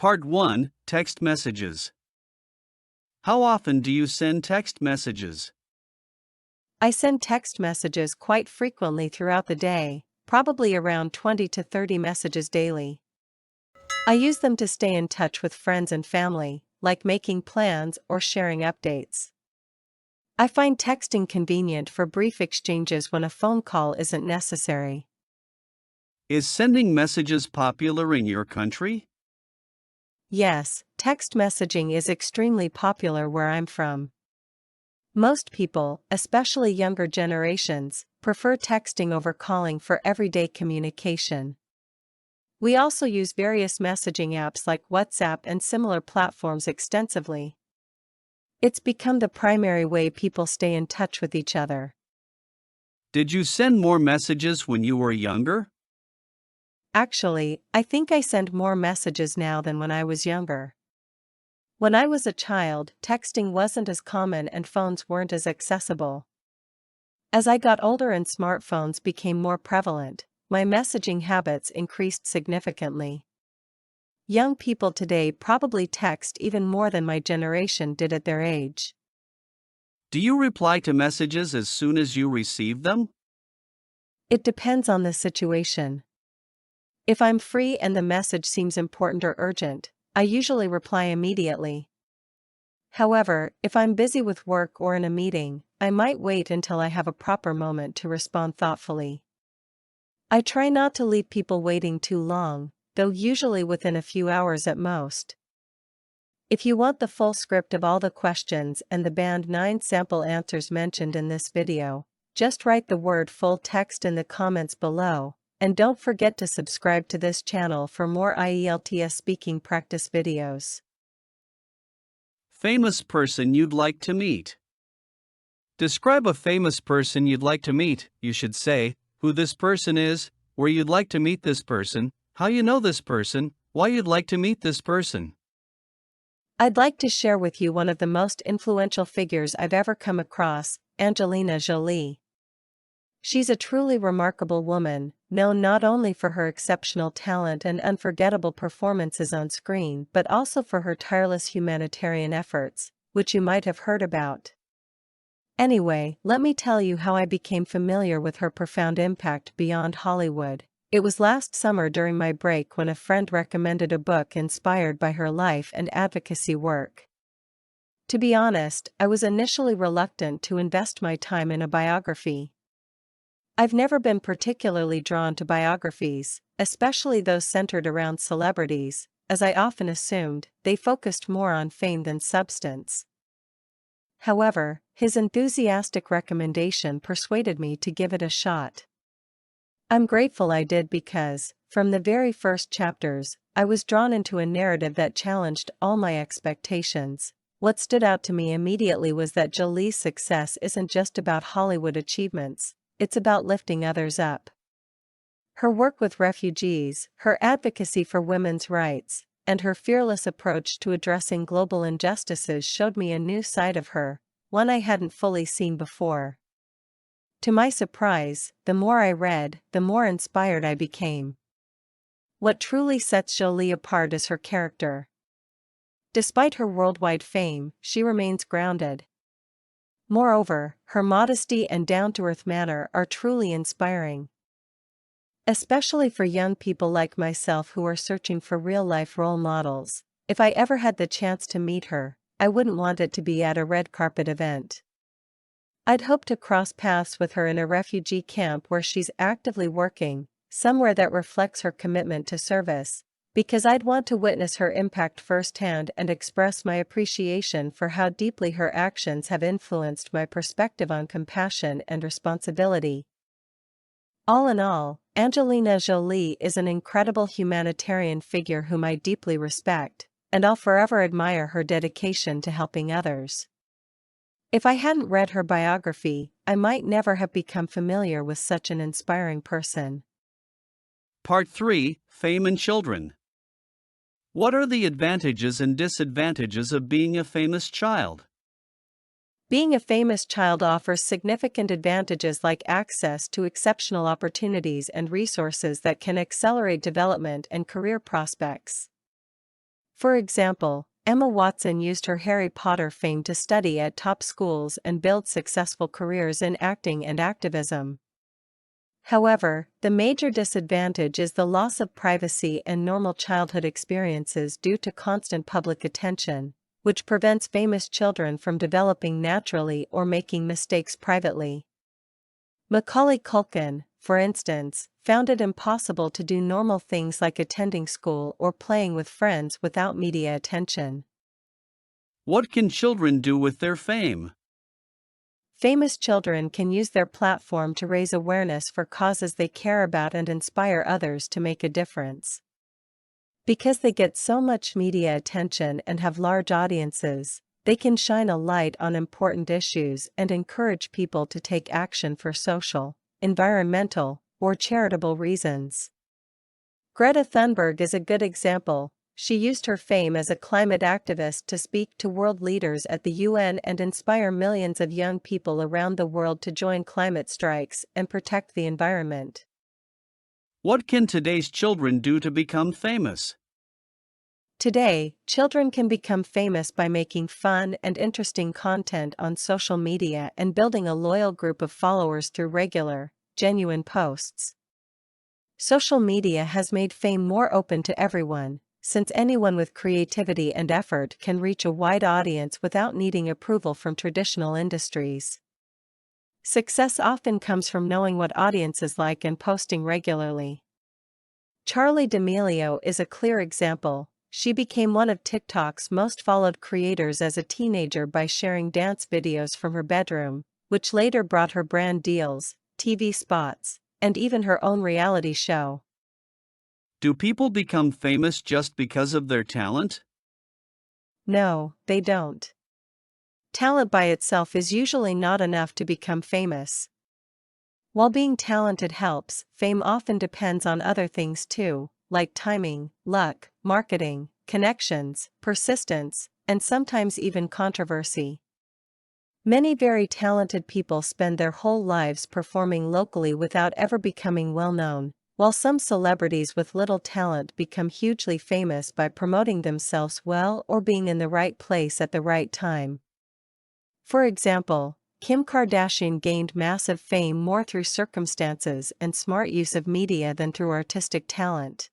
Part 1, Text Messages. How often do you send text messages? I send text messages quite frequently throughout the day, probably around 20 to 30 messages daily. I use them to stay in touch with friends and family, like making plans or sharing updates. I find texting convenient for brief exchanges when a phone call isn't necessary. Is sending messages popular in your country? Yes, text messaging is extremely popular where I'm from. Most people, especially younger generations, prefer texting over calling for everyday communication. We also use various messaging apps like WhatsApp and similar platforms extensively. It's become the primary way people stay in touch with each other. Did you send more messages when you were younger? Actually, I think I send more messages now than when I was younger. When I was a child, texting wasn't as common and phones weren't as accessible. As I got older and smartphones became more prevalent, my messaging habits increased significantly. Young people today probably text even more than my generation did at their age. Do you reply to messages as soon as you receive them? It depends on the situation. If I'm free and the message seems important or urgent, I usually reply immediately. However, if I'm busy with work or in a meeting, I might wait until I have a proper moment to respond thoughtfully. I try not to leave people waiting too long, though usually within a few hours at most. If you want the full script of all the questions and the band 9 sample answers mentioned in this video, just write the word full text in the comments below, and don't forget to subscribe to this channel for more IELTS speaking practice videos. Famous person you'd like to meet. Describe a famous person you'd like to meet. You should say who this person is, where you'd like to meet this person, how you know this person, why you'd like to meet this person. I'd like to share with you one of the most influential figures I've ever come across, Angelina Jolie. She's a truly remarkable woman, known not only for her exceptional talent and unforgettable performances on screen but also for her tireless humanitarian efforts, which you might have heard about. Anyway, let me tell you how I became familiar with her profound impact beyond Hollywood. It was last summer during my break when a friend recommended a book inspired by her life and advocacy work. To be honest, I was initially reluctant to invest my time in a biography. I've never been particularly drawn to biographies, especially those centered around celebrities, as I often assumed they focused more on fame than substance. However, his enthusiastic recommendation persuaded me to give it a shot. I'm grateful I did because, from the very first chapters, I was drawn into a narrative that challenged all my expectations. What stood out to me immediately was that Jolie's success isn't just about Hollywood achievements. It's about lifting others up. Her work with refugees, her advocacy for women's rights, and her fearless approach to addressing global injustices showed me a new side of her, one I hadn't fully seen before. To my surprise, the more I read, the more inspired I became. What truly sets Jolie apart is her character. Despite her worldwide fame, she remains grounded. Moreover, her modesty and down-to-earth manner are truly inspiring. Especially for young people like myself who are searching for real-life role models, if I ever had the chance to meet her, I wouldn't want it to be at a red carpet event. I'd hope to cross paths with her in a refugee camp where she's actively working, somewhere that reflects her commitment to service, because I'd want to witness her impact firsthand and express my appreciation for how deeply her actions have influenced my perspective on compassion and responsibility. All in all, Angelina Jolie is an incredible humanitarian figure whom I deeply respect, and I'll forever admire her dedication to helping others. If I hadn't read her biography, I might never have become familiar with such an inspiring person. Part 3, Fame and Children. What are the advantages and disadvantages of being a famous child? Being a famous child offers significant advantages like access to exceptional opportunities and resources that can accelerate development and career prospects. For example, Emma Watson used her Harry Potter fame to study at top schools and build successful careers in acting and activism. However, the major disadvantage is the loss of privacy and normal childhood experiences due to constant public attention, which prevents famous children from developing naturally or making mistakes privately. Macaulay Culkin, for instance, found it impossible to do normal things like attending school or playing with friends without media attention. What can children do with their fame? Famous children can use their platform to raise awareness for causes they care about and inspire others to make a difference. Because they get so much media attention and have large audiences, they can shine a light on important issues and encourage people to take action for social, environmental, or charitable reasons. Greta Thunberg is a good example. She used her fame as a climate activist to speak to world leaders at the UN and inspire millions of young people around the world to join climate strikes and protect the environment. What can today's children do to become famous? Today, children can become famous by making fun and interesting content on social media and building a loyal group of followers through regular, genuine posts. Social media has made fame more open to everyone, since anyone with creativity and effort can reach a wide audience without needing approval from traditional industries. Success often comes from knowing what audiences like and posting regularly. Charli D'Amelio is a clear example. She became one of TikTok's most followed creators as a teenager by sharing dance videos from her bedroom, which later brought her brand deals, TV spots, and even her own reality show. Do people become famous just because of their talent? No, they don't. Talent by itself is usually not enough to become famous. While being talented helps, fame often depends on other things too, like timing, luck, marketing, connections, persistence, and sometimes even controversy. Many very talented people spend their whole lives performing locally without ever becoming well known, while some celebrities with little talent become hugely famous by promoting themselves well or being in the right place at the right time. For example, Kim Kardashian gained massive fame more through circumstances and smart use of media than through artistic talent.